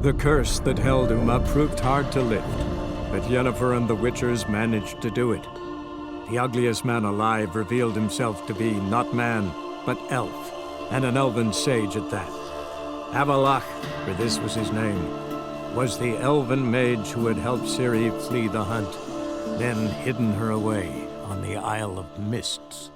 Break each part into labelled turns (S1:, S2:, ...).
S1: The curse that held Uma proved hard to lift, but Yennefer and the Witchers managed to do it. The ugliest man alive revealed himself to be not man, but elf, and an elven sage at that. Avallac'h, for this was his name, was the elven mage who had helped Ciri flee the hunt, then hidden her away on the Isle of Mists.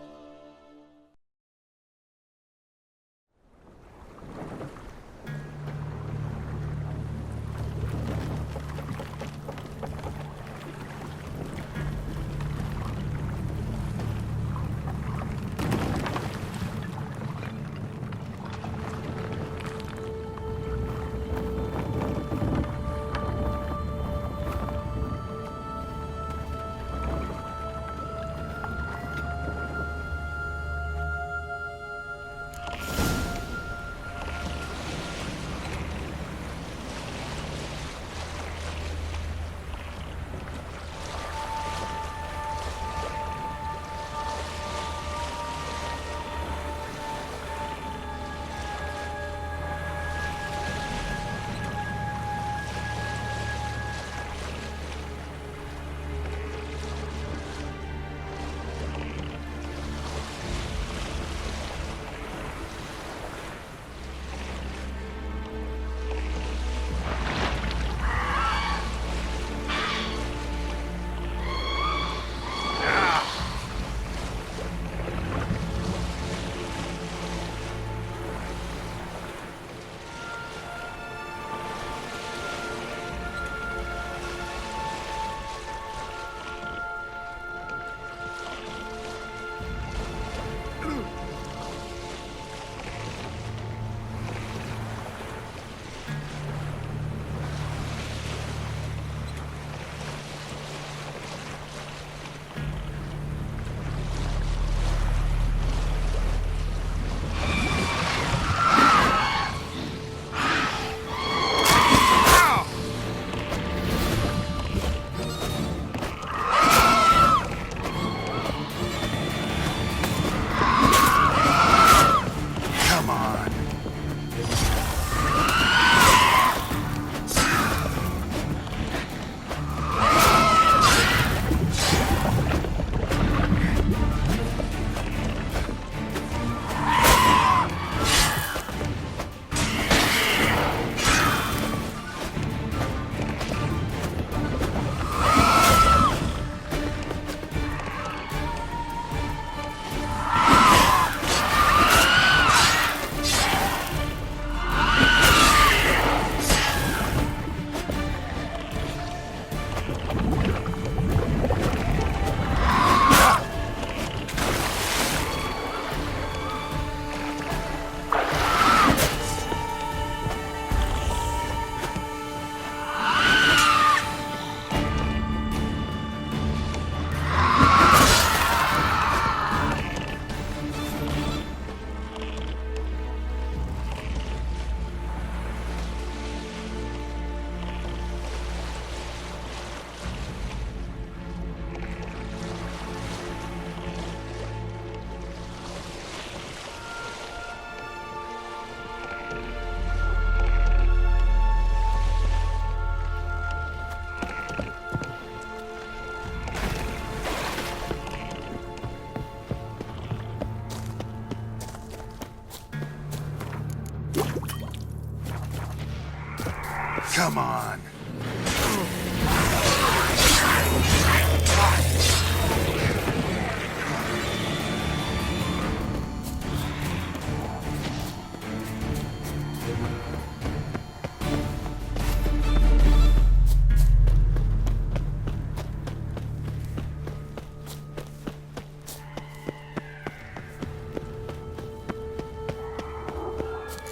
S2: Come on.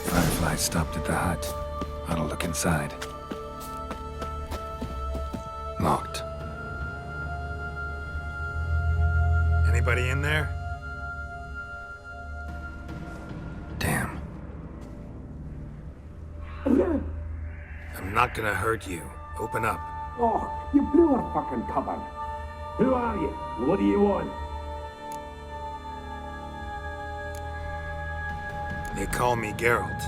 S3: Firefly stopped at the hut. I'll look inside. Locked.
S2: Anybody in there?
S3: Damn.
S2: I'm not gonna hurt you. Open up.
S4: Oh, you blew our fucking cover. Who are you? What do you want?
S2: They call me Geralt.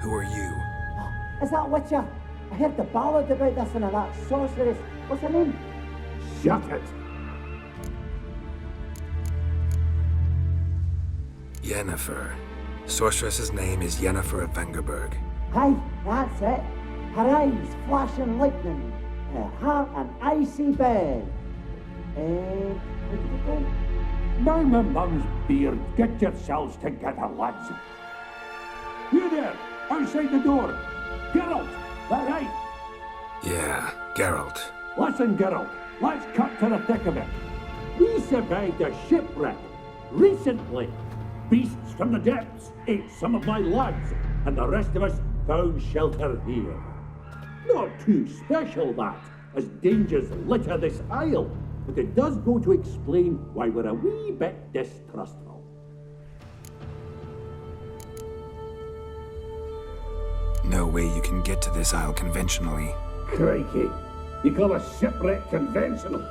S2: Who are you?
S5: Is that what you... I heard the ballad about this and that sorceress. What's her name?
S4: Shut it!
S2: Yennefer. Sorceress's name is Yennefer of Vengerberg.
S5: Aye, that's it. Her eyes flashing lightning. Her heart an icy bed. What did it go?
S4: Now my mum's beard, get yourselves together, lads. You there, outside the door. Geralt, that right?
S2: Yeah, Geralt.
S4: Listen, Geralt, let's cut to the thick of it. We survived a shipwreck recently. Beasts from the depths ate some of my lads, and the rest of us found shelter here. Not too special, that, as dangers litter this isle, but it does go to explain why we're a wee bit distrustful.
S2: No way you can get to this isle conventionally.
S4: Crikey, you call a shipwreck conventional?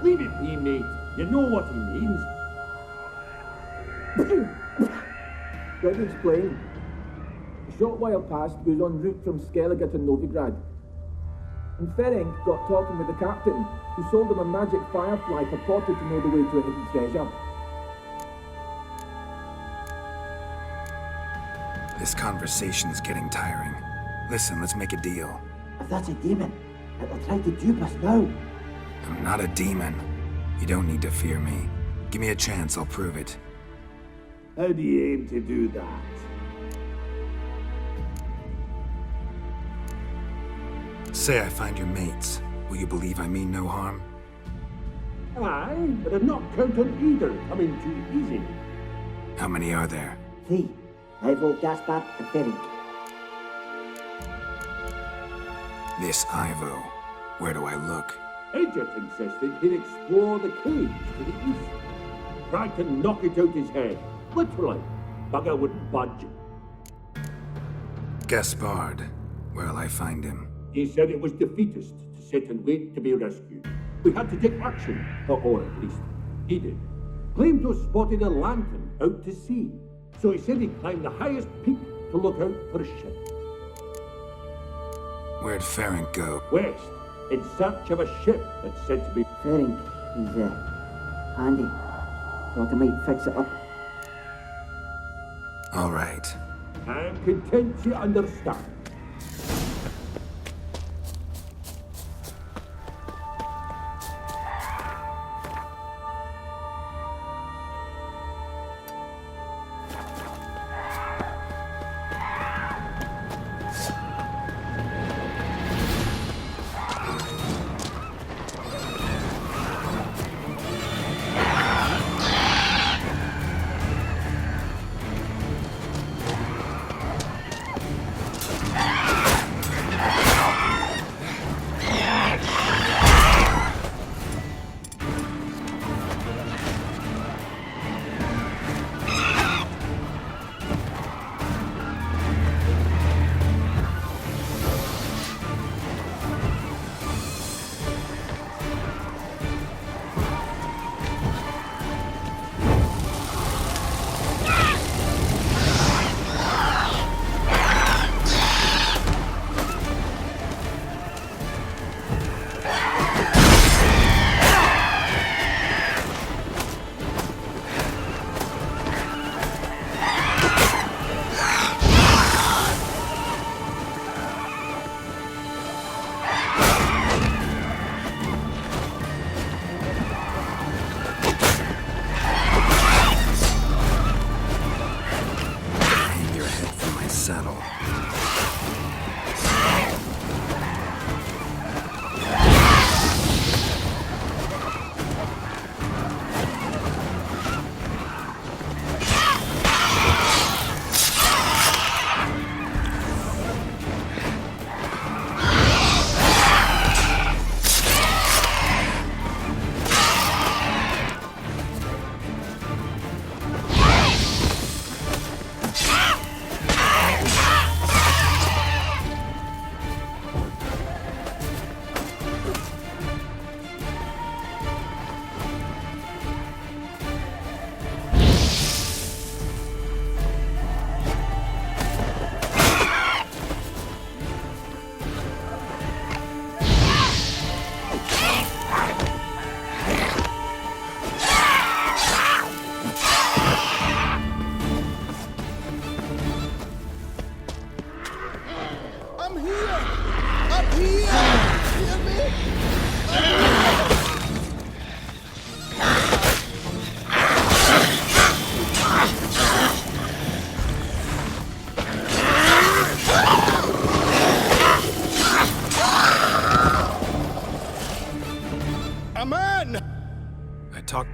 S4: Leave it be, mate. You know what he means.
S6: Try to explain. A short while past, we was en route from Skellige to Novigrad. And Ferenc got talking with the captain, who sold him a magic firefly purported to know the way to a hidden treasure.
S2: This conversation's getting tiring. Listen, let's make a deal.
S5: If that's a demon, it'll try to dupe us now.
S2: I'm not a demon. You don't need to fear me. Give me a chance, I'll prove it.
S4: How do you aim to do that?
S2: Say I find your mates. Will you believe I mean no harm?
S4: Aye, but I'm not count on either coming too easy.
S2: How many are there?
S5: 3. Ivo, Gaspard, and Ferenc.
S2: This Ivo. Where do I look?
S4: Edgett insisted he'd explore the caves to the east. Tried to knock it out his head. Literally. Bugger wouldn't budge.
S2: Gaspard. Where'll I find him?
S4: He said it was defeatist to sit and wait to be rescued. We had to take action, or at least he did. Claimed to have spotted a lantern out to sea, so he said he'd climb the highest peak to look out for a ship.
S2: Where'd Ferenc go?
S4: West, in search of a ship that's said to be...
S5: Ferenc, he's handy. Thought I might fix it up.
S2: All right.
S4: I'm content you understand.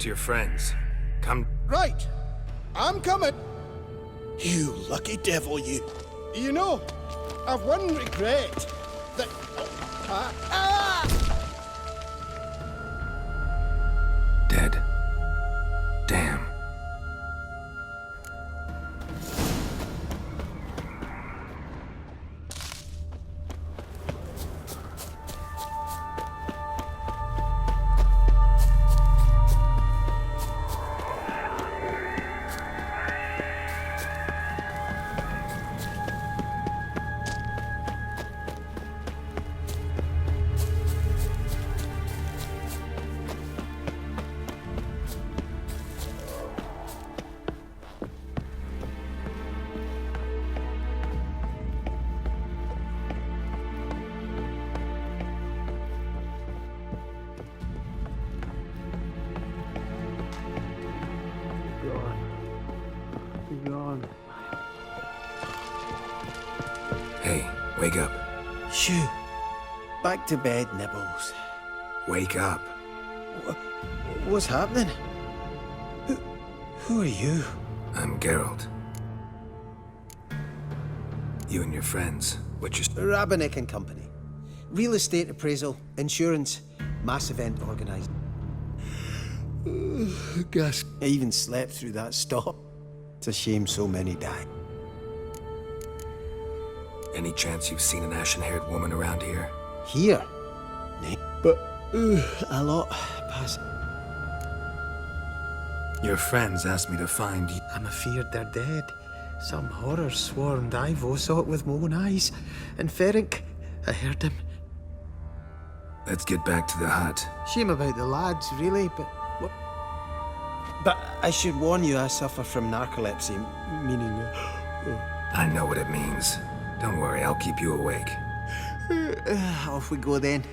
S2: to your friends. Come.
S7: Right. I'm coming. You lucky devil, you. You know, I've one regret. That...
S2: Dead. Damn. Hey, wake up.
S7: Shoo. Back to bed, Nibbles.
S2: Wake up.
S7: What's happening? Who are you?
S2: I'm Geralt. You and your friends, what you...
S7: Rabenik and Company. Real estate appraisal, insurance, mass event organising. Gas. I even slept through that stop. It's a shame so many died.
S2: Any chance you've seen an ashen-haired woman around here?
S7: Here? Nay. But, a lot pass.
S2: Your friends asked me to find you.
S7: I'm afeard they're dead. Some horror swarmed Ivo, saw it with my own eyes. And Ferenc, I heard him.
S2: Let's get back to the hut.
S7: Shame about the lads, really, but... What? But I should warn you, I suffer from narcolepsy, meaning...
S2: I know what it means. Don't worry, I'll keep you awake.
S7: Off we go then.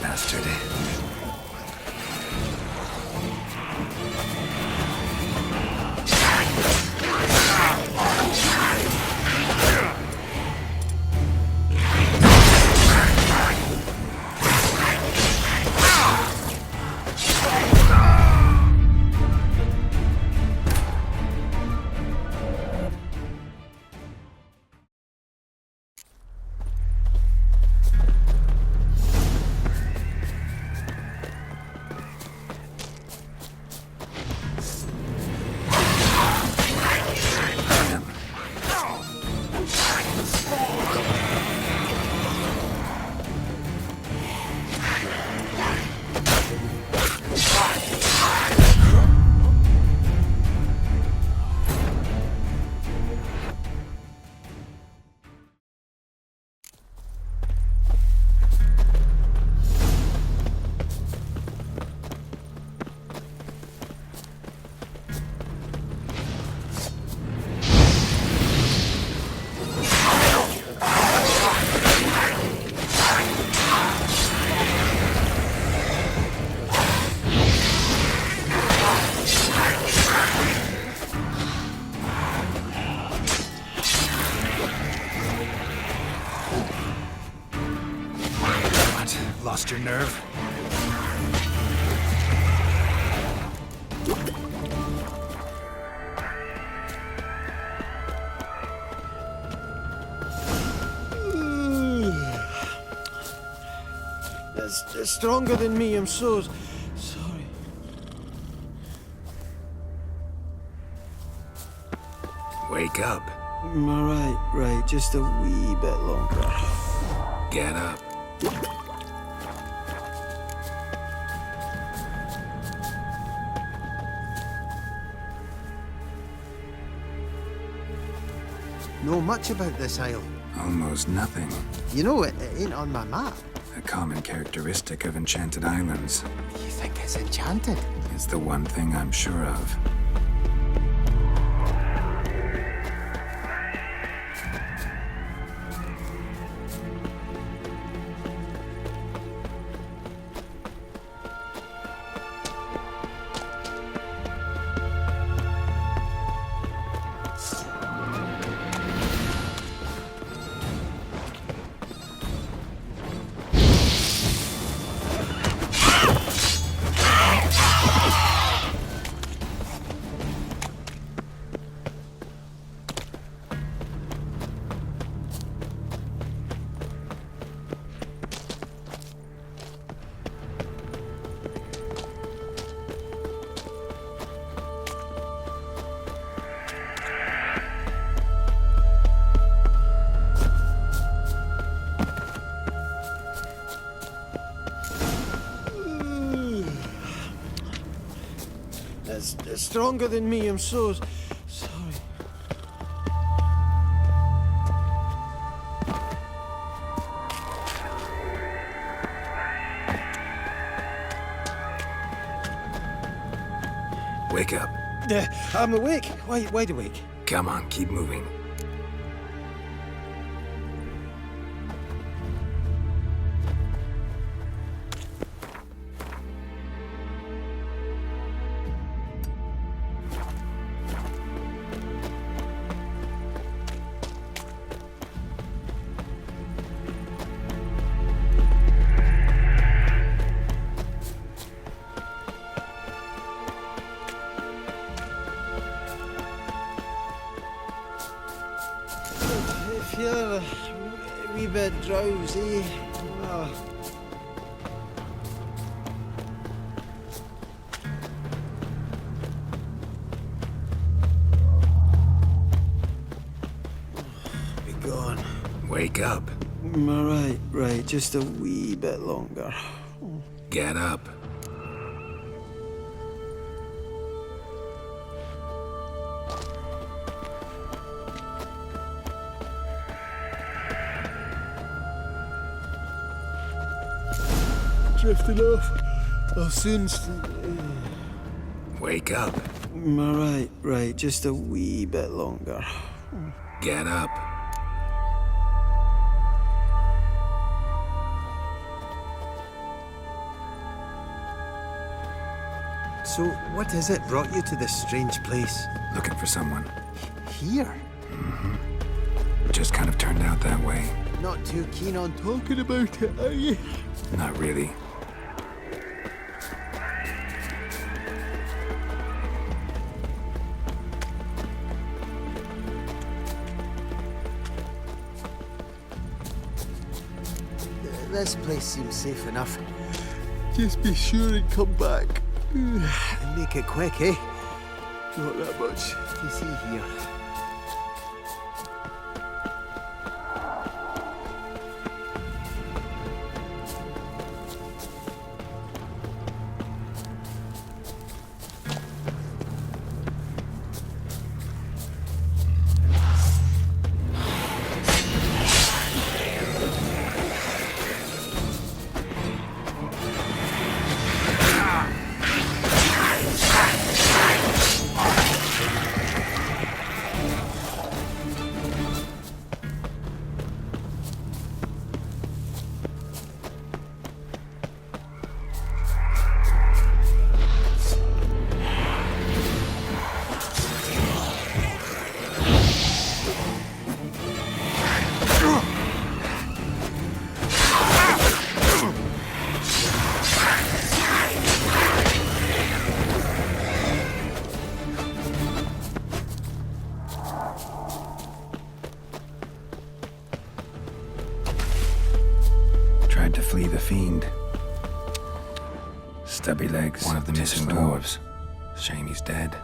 S2: Bastard. Lost your nerve?
S7: It's stronger than me, I'm so sorry.
S2: Wake up.
S7: Right, just a wee bit longer.
S2: Get up.
S7: Know much about this isle?
S2: Almost nothing.
S7: You know, it ain't on my map.
S2: A common characteristic of enchanted islands.
S7: You think it's enchanted?
S2: It's the one thing I'm sure of.
S8: stronger than me. I'm so sorry.
S2: Wake up.
S8: I'm awake. Wide awake.
S2: Come on, keep moving.
S8: If you're a wee bit drowsy, well, be gone.
S2: Wake up.
S8: Right, just a wee bit longer.
S2: Get up.
S8: Drifting off. I'll soon.
S2: Wake up.
S8: Right, just a wee bit longer.
S2: Get up.
S8: So, what is it brought you to this strange place?
S2: Looking for someone.
S8: Here?
S2: Just kind of turned out that way.
S8: Not too keen on talking about it, are you?
S2: Not really.
S8: This place seems safe enough. Just be sure and come back. And make it quick, eh? Not that much to see here.
S2: Tried to flee the fiend. Stubby legs. One of the missing dwarves. Shame he's dead.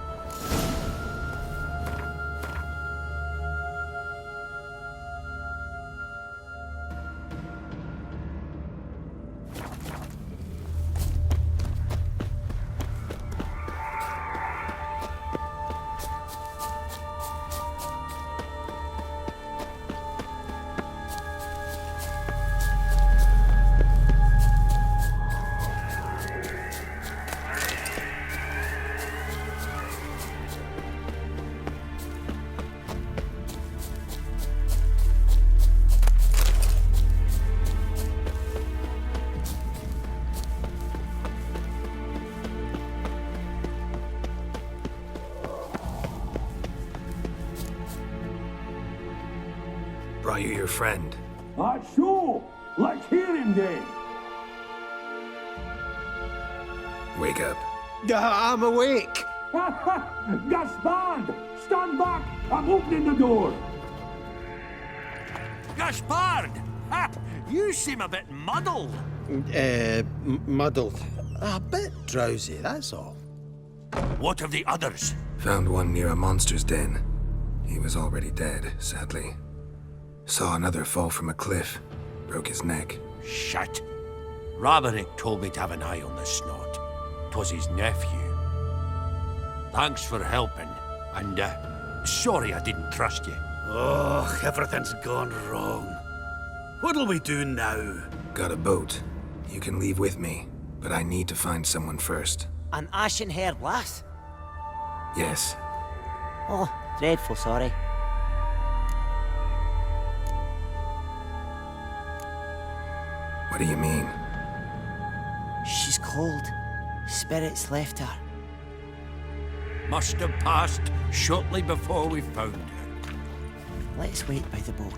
S2: Brought you your friend.
S4: Sure. Let's hear him then.
S2: Wake up.
S8: I'm awake.
S4: Gaspard! Stand back! I'm opening the door.
S9: Gaspard! Ha! You seem a bit muddled.
S8: Muddled. A bit drowsy, that's all.
S9: What of the others?
S2: Found one near a monster's den. He was already dead, sadly. Saw another fall from a cliff. Broke his neck.
S9: Shit. Roderick told me to have an eye on the snot. 'Twas his nephew. Thanks for helping. And, sorry I didn't trust you.
S10: Oh, everything's gone wrong. What'll we do now?
S2: Got a boat. You can leave with me, but I need to find someone first.
S5: An ashen-haired lass?
S2: Yes.
S5: Oh, dreadful sorry.
S2: What do you mean?
S5: She's cold. Spirits left her.
S9: Must have passed shortly before we found her.
S5: Let's wait by the boat.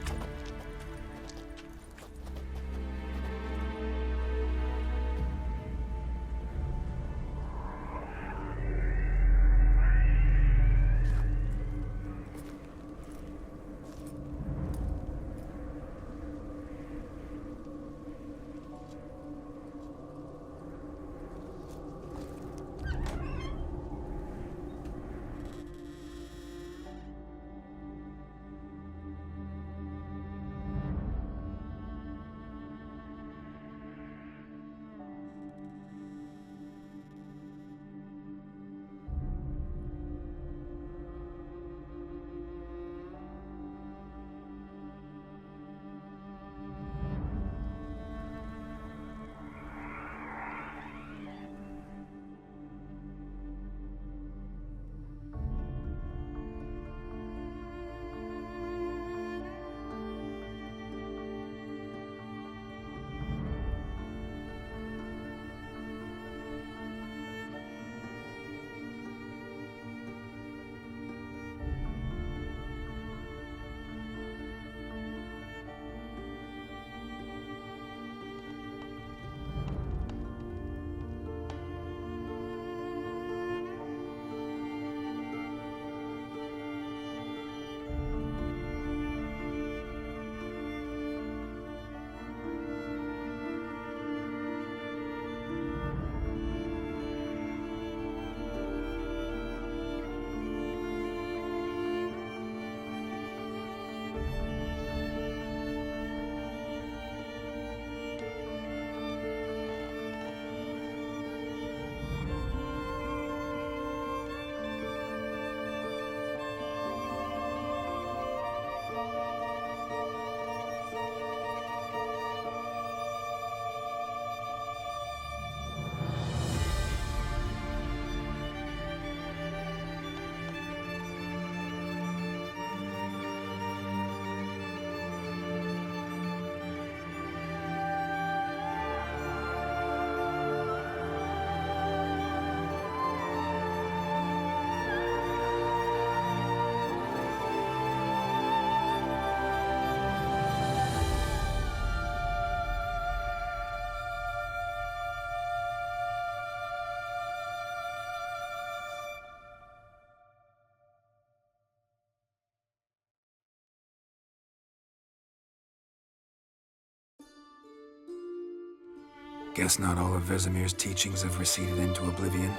S2: Guess not all of Vesemir's teachings have receded into oblivion.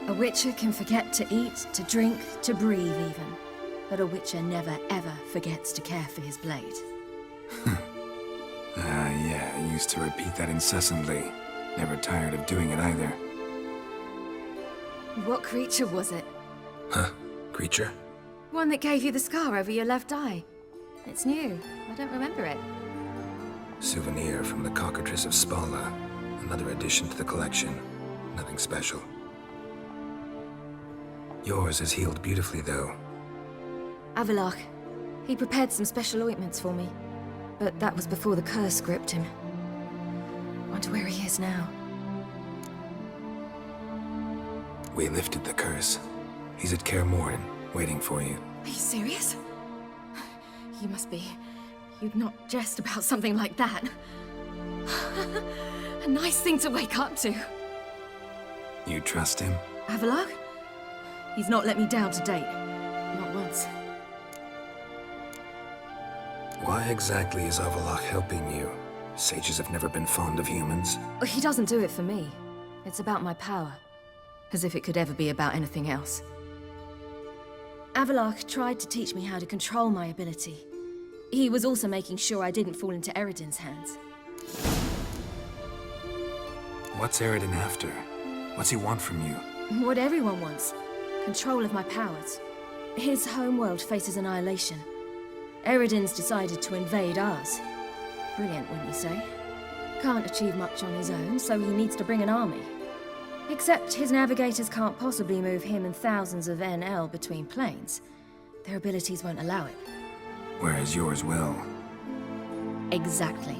S11: A Witcher can forget to eat, to drink, to breathe even. But a Witcher never ever forgets to care for his blade.
S2: Yeah, I used to repeat that incessantly. Never tired of doing it either.
S11: What creature was it?
S2: Huh? Creature?
S11: One that gave you the scar over your left eye. It's new. I don't remember it.
S2: Souvenir from the Cockatrice of Spala. Another addition to the collection. Nothing special. Yours is healed beautifully, though.
S11: Avallac'h. He prepared some special ointments for me. But that was before the curse gripped him. Wonder where he is now.
S2: We lifted the curse. He's at Kaer Morhen, waiting for you.
S11: Are you serious? You must be. You'd not jest about something like that. A nice thing to wake up to.
S2: You trust him?
S11: Avallac'h? He's not let me down to date. Not once.
S2: Why exactly is Avallac'h helping you? Sages have never been fond of humans.
S11: He doesn't do it for me. It's about my power. As if it could ever be about anything else. Avallac'h tried to teach me how to control my ability. He was also making sure I didn't fall into Eredin's hands.
S2: What's Eredin after? What's he want from you?
S11: What everyone wants. Control of my powers. His homeworld faces annihilation. Eredin's decided to invade ours. Brilliant, wouldn't you say? Can't achieve much on his own, so he needs to bring an army. Except his navigators can't possibly move him and thousands of NL between planes. Their abilities won't allow it.
S2: Whereas yours will.
S11: Exactly.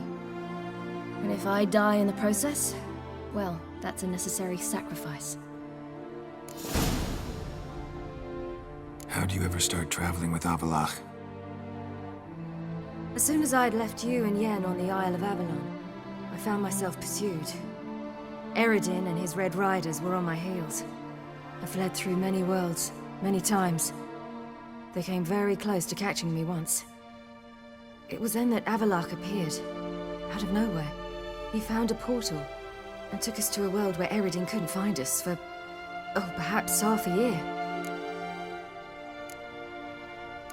S11: And if I die in the process, well, that's a necessary sacrifice.
S2: How'd you ever start traveling with Avallac'h?
S11: As soon as I'd left you and Yen on the Isle of Avalon, I found myself pursued. Eredin and his Red Riders were on my heels. I fled through many worlds, many times. They came very close to catching me once. It was then that Avallac'h appeared, out of nowhere. He found a portal, and took us to a world where Eredin couldn't find us for, oh, perhaps half a year.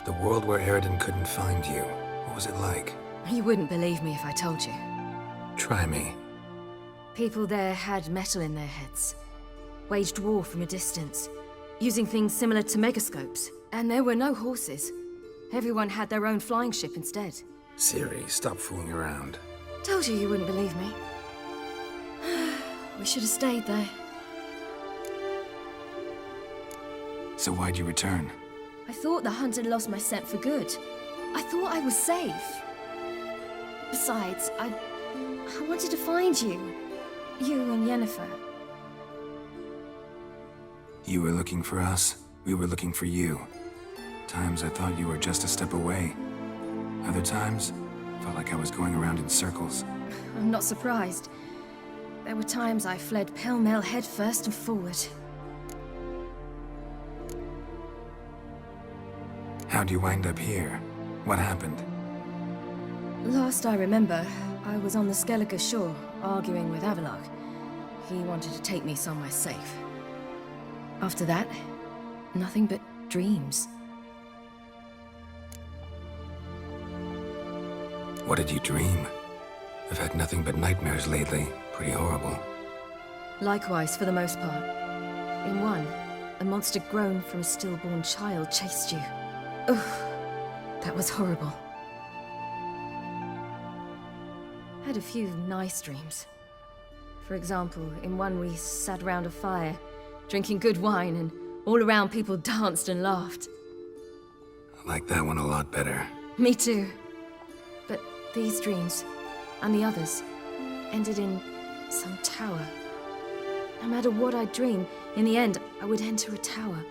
S2: The world where Eredin couldn't find you. What was it like?
S11: You wouldn't believe me if I told you.
S2: Try me.
S11: People there had metal in their heads, waged war from a distance, using things similar to megascopes. And there were no horses. Everyone had their own flying ship instead.
S2: Ciri, stop fooling around.
S11: Told you wouldn't believe me. We should have stayed there.
S2: So why'd you return?
S11: I thought the hunt had lost my scent for good. I thought I was safe. Besides, I wanted to find you. You and Yennefer.
S2: You were looking for us. We were looking for you. Times I thought you were just a step away. Other times, felt like I was going around in circles.
S11: I'm not surprised. There were times I fled pell-mell headfirst and forward.
S2: How'd you wind up here? What happened?
S11: Last I remember, I was on the Skellige shore, arguing with Avallac'h. He wanted to take me somewhere safe. After that, nothing but dreams.
S2: What did you dream? I've had nothing but nightmares lately. Pretty horrible.
S11: Likewise, for the most part. In one, a monster grown from a stillborn child chased you. Ugh, that was horrible. Had a few nice dreams. For example, in one we sat around a fire, drinking good wine, and all around people danced and laughed.
S2: I like that one a lot better.
S11: Me too. But these dreams, and the others, ended in some tower. No matter what I dream, in the end, I would enter a tower.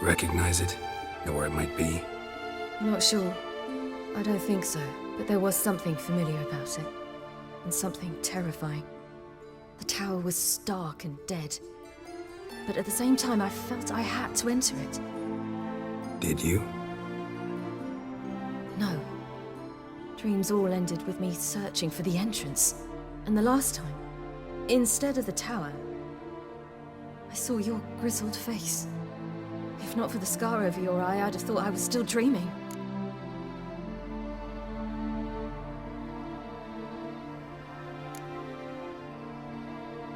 S2: Recognize it? Know where it might be?
S11: Not sure. I don't think so, but there was something familiar about it. And something terrifying. The tower was stark and dead. But at the same time, I felt I had to enter it.
S2: Did you?
S11: No. Dreams all ended with me searching for the entrance. And the last time, instead of the tower, I saw your grizzled face. If not for the scar over your eye, I'd have thought I was still dreaming.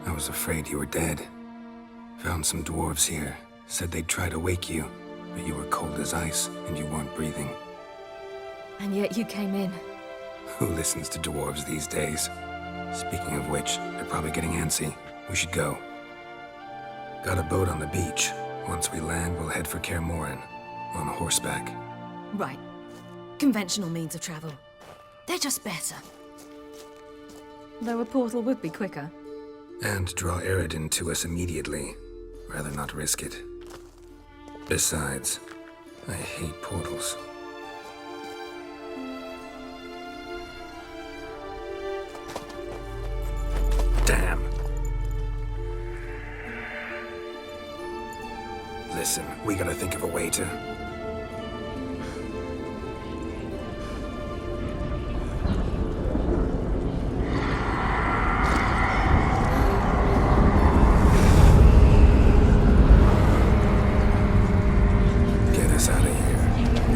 S2: I was afraid you were dead. Found some dwarves here. Said they'd try to wake you, but you were cold as ice and you weren't breathing.
S11: And yet you came in.
S2: Who listens to dwarves these days? Speaking of which, they're probably getting antsy. We should go. Got a boat on the beach. Once we land, we'll head for Kaer Morhen. On horseback.
S11: Right. Conventional means of travel. They're just better. Though a portal would be quicker.
S2: And draw Eredin to us immediately. Rather not risk it. Besides, I hate portals. Damn. Listen, we gotta think of a way to... Get us out of here.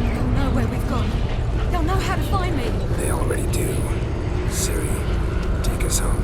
S11: They'll know where we've gone. They'll know how to find me.
S2: They already do. Ciri, take us home.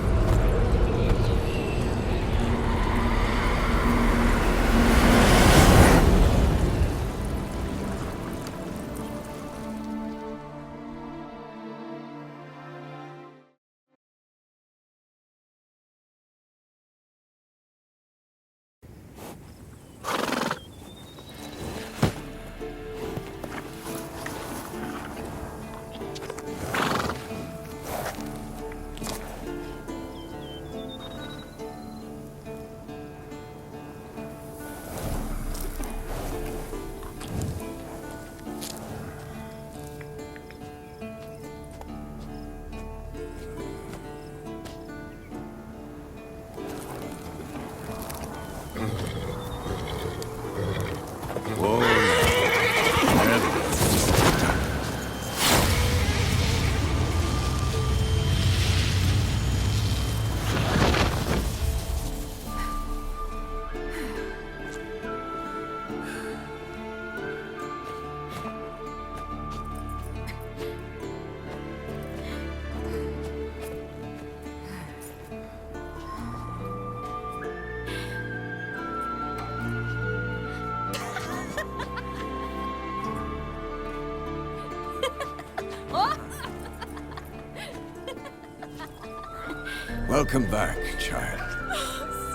S9: Welcome back, child.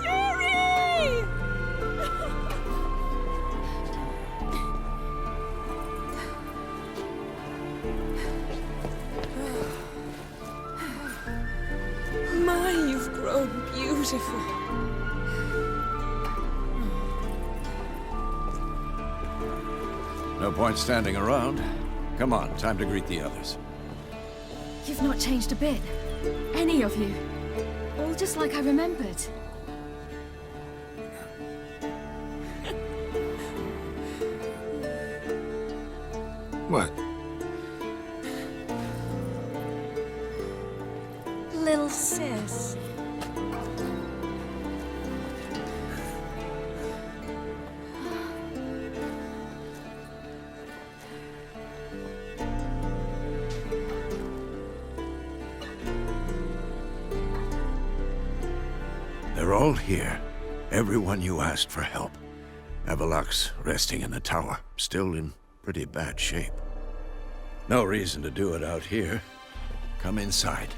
S11: Ciri! My, you've grown beautiful.
S9: No point standing around. Come on, time to greet the others.
S11: You've not changed a bit. Any of you. All just like I remembered.
S2: What?
S11: Little sis.
S9: They're all here. Everyone you asked for help. Avallac'h's resting in the tower, still in pretty bad shape. No reason to do it out here. Come inside.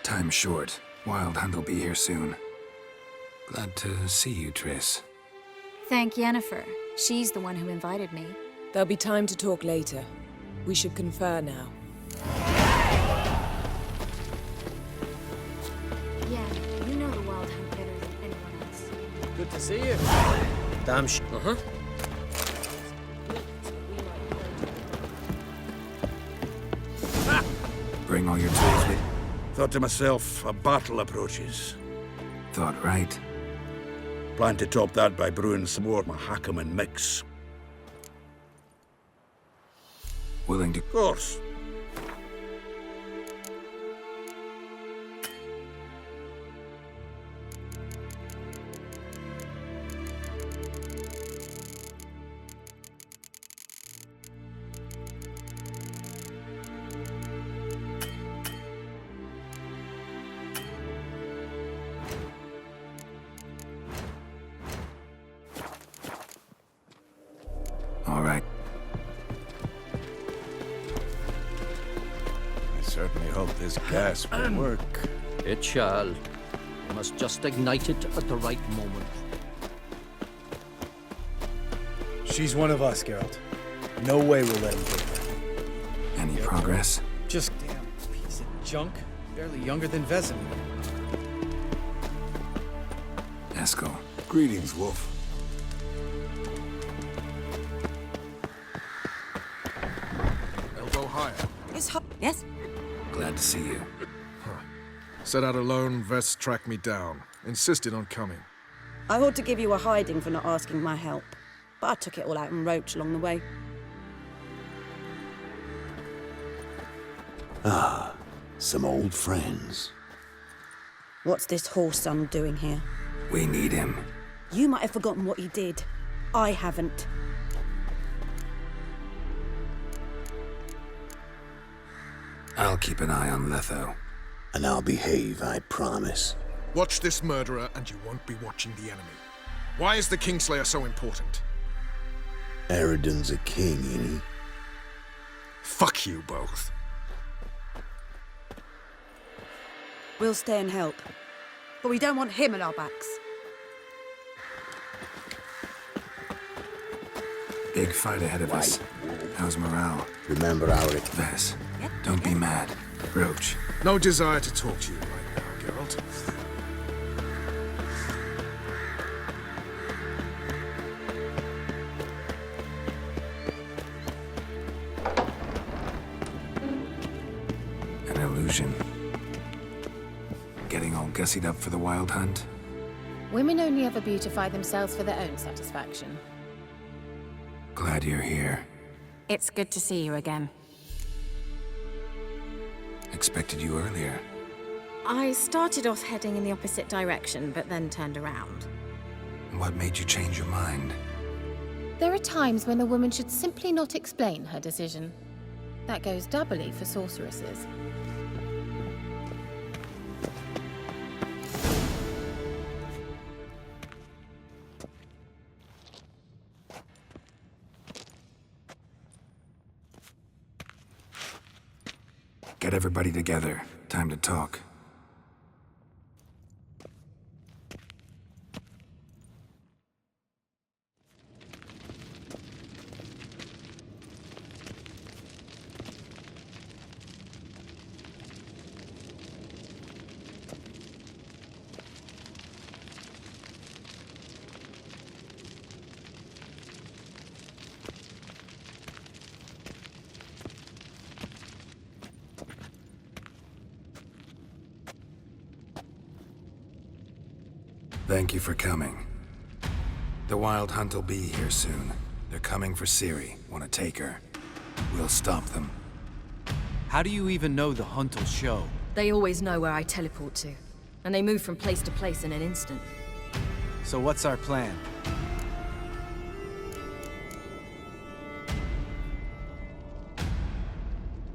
S2: Time's short. Wild Hunt will be here soon. Glad to see you, Triss.
S12: Thank Yennefer. She's the one who invited me.
S13: There'll be time to talk later. We should confer now.
S12: Yeah, you know the Wild Hunt better than anyone else.
S10: Good to see you. Damn Uh-huh.
S2: Bring all your tools with.
S9: Thought to myself, a battle approaches.
S2: Thought right.
S9: Plan to top that by brewing some more Mahakaman mix.
S2: Willing to...
S9: Of course.
S2: All right.
S9: I certainly hope this gas will work.
S10: It shall. You must just ignite it at the right moment.
S14: She's one of us, Geralt. No way we'll let him take her.
S2: Any progress?
S14: Just damn piece of junk. Barely younger than Vesemir.
S2: Eskel.
S3: Greetings, Wolf.
S15: Elbow higher.
S12: Yes?
S2: Glad to see you.
S15: Set out alone, Vess tracked me down. Insisted on coming.
S16: I ought to give you a hiding for not asking my help, but I took it all out in Roach along the way.
S17: Ah, some old friends.
S16: What's this whoreson doing here?
S2: We need him.
S16: You might have forgotten what he did. I haven't.
S2: I'll keep an eye on Letho.
S17: And I'll behave, I promise.
S15: Watch this murderer and you won't be watching the enemy. Why is the Kingslayer so important?
S17: Eredin's a king, ain't he?
S15: Fuck you both.
S16: We'll stay and help. But we don't want him at our backs.
S2: Big fight ahead of us. How's morale?
S17: Remember our...
S2: Vess, don't be mad. Roach.
S15: No desire to talk to you right now, Geralt.
S2: An illusion. Getting all gussied up for the Wild Hunt?
S18: Women only ever beautify themselves for their own satisfaction.
S2: Glad you're here.
S12: It's good to see you again.
S2: Expected you earlier.
S18: I started off heading in the opposite direction, but then turned around.
S2: What made you change your mind?
S18: There are times when a woman should simply not explain her decision. That goes doubly for sorceresses.
S2: Get everybody together. Time to talk. Thank you for coming. The Wild Hunt will be here soon. They're coming for Ciri. Want to take her? We'll stop them.
S19: How do you even know the Hunt will show?
S11: They always know where I teleport to. And they move from place to place in an instant.
S19: So what's our plan?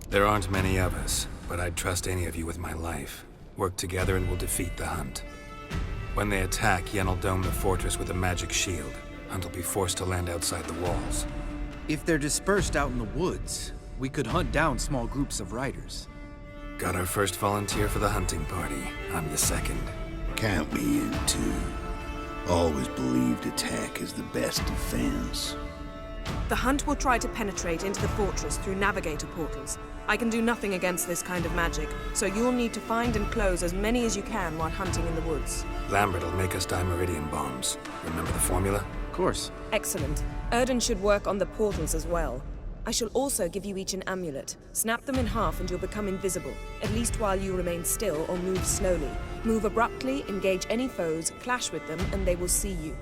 S2: There aren't many of us, but I'd trust any of you with my life. Work together and we'll defeat the Hunt. When they attack, Yen will dome the fortress with a magic shield. Hunt will be forced to land outside the walls.
S19: If they're dispersed out in the woods, we could hunt down small groups of riders.
S2: Got our first volunteer for the hunting party. I'm the second.
S17: Count me in too. Always believed attack is the best defense.
S13: The Hunt will try to penetrate into the fortress through navigator portals. I can do nothing against this kind of magic, so you'll need to find and close as many as you can while hunting in the woods.
S2: Lambert will make us Dimeridian bombs. Remember the formula?
S19: Of course.
S13: Excellent. Erden should work on the portals as well. I shall also give you each an amulet. Snap them in half and you'll become invisible, at least while you remain still or move slowly. Move abruptly, engage any foes, clash with them, and they will see you.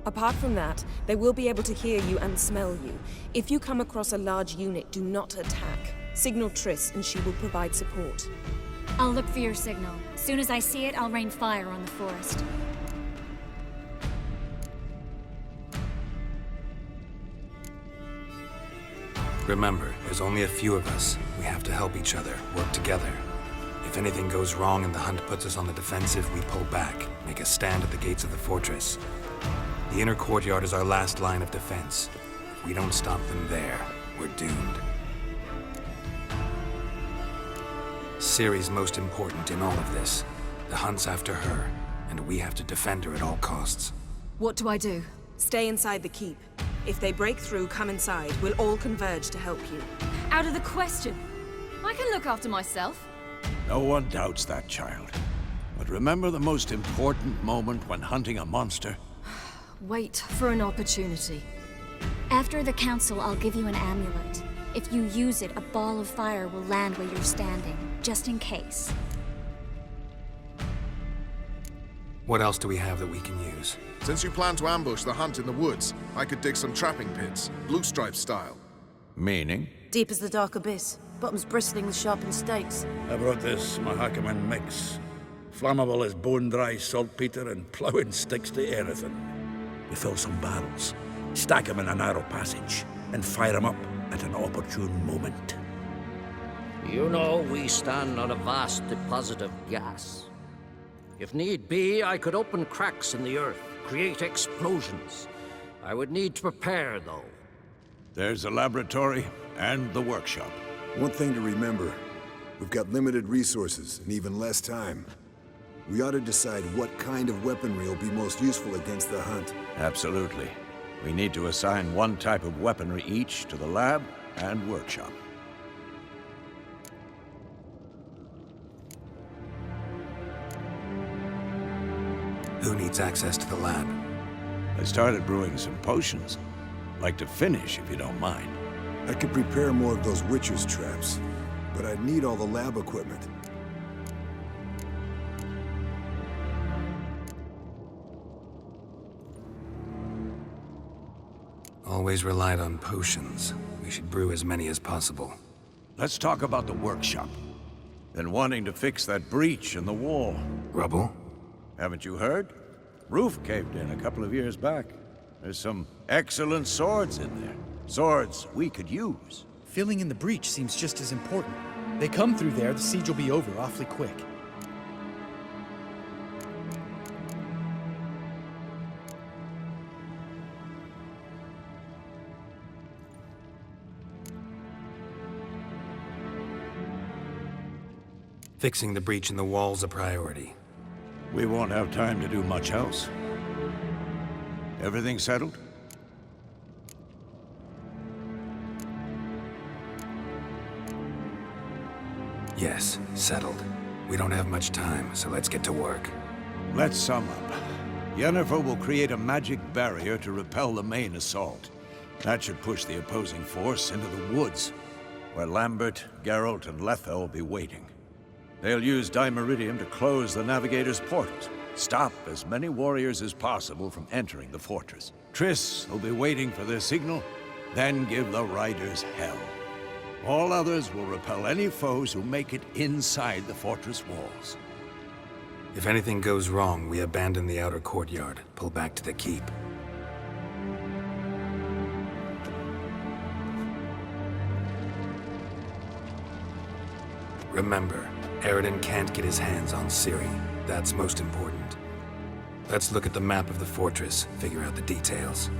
S13: Apart from that, they will be able to hear you and smell you. If you come across a large unit, do not attack. Signal Triss and she will provide support.
S12: I'll look for your signal. As soon as I see it, I'll rain fire on the forest.
S2: Remember, there's only a few of us. We have to help each other, work together. If anything goes wrong and the Hunt puts us on the defensive, we pull back, make a stand at the gates of the fortress. The inner courtyard is our last line of defense. If we don't stop them there, we're doomed. Ciri's most important in all of this. The Hunt's after her, and we have to defend her at all costs.
S11: What do I do?
S13: Stay inside the keep. If they break through, come inside. We'll all converge to help you.
S11: Out of the question. I can look after myself.
S9: No one doubts that, child. But remember the most important moment when hunting a monster?
S11: Wait for an opportunity.
S12: After the council, I'll give you an amulet. If you use it, a ball of fire will land where you're standing, just in case.
S2: What else do we have that we can use?
S15: Since you plan to ambush the Hunt in the woods, I could dig some trapping pits, blue stripe style.
S9: Meaning?
S16: Deep as the dark abyss, bottoms bristling with sharpened stakes.
S10: I brought this Mahakaman mix. Flammable as bone-dry saltpeter and ploughing sticks to anything. You fill some barrels, stack them in a narrow passage, and fire them up at an opportune moment.
S20: You know, we stand on a vast deposit of gas. If need be, I could open cracks in the earth, create explosions. I would need to prepare, though.
S9: There's the laboratory and the workshop.
S21: One thing to remember, we've got limited resources and even less time. We ought to decide what kind of weaponry will be most useful against the Hunt.
S9: Absolutely. We need to assign one type of weaponry each to the lab and workshop.
S2: Who needs access to the lab?
S9: I started brewing some potions. Like to finish, if you don't mind.
S21: I could prepare more of those Witcher's traps, but I'd need all the lab equipment.
S2: Always relied on potions. We should brew as many as possible.
S9: Let's talk about the workshop. Been wanting to fix that breach in the wall.
S2: Rubble?
S9: Haven't you heard? Roof caved in a couple of years back. There's some excellent swords in there. Swords we could use.
S14: Filling in the breach seems just as important. They come through there, the siege will be over awfully quick.
S2: Fixing the breach in the wall's a priority.
S9: We won't have time to do much else. Everything settled?
S2: Yes, settled. We don't have much time, so let's get to work.
S9: Let's sum up. Yennefer will create a magic barrier to repel the main assault. That should push the opposing force into the woods, where Lambert, Geralt, and Letha will be waiting. They'll use Dimeridium to close the Navigator's portals, stop as many warriors as possible from entering the fortress. Triss will be waiting for their signal, then give the riders hell. All others will repel any foes who make it inside the fortress walls.
S2: If anything goes wrong, we abandon the outer courtyard, pull back to the keep. Remember, Eredin can't get his hands on Ciri. That's most important. Let's look at the map of the fortress, figure out the details.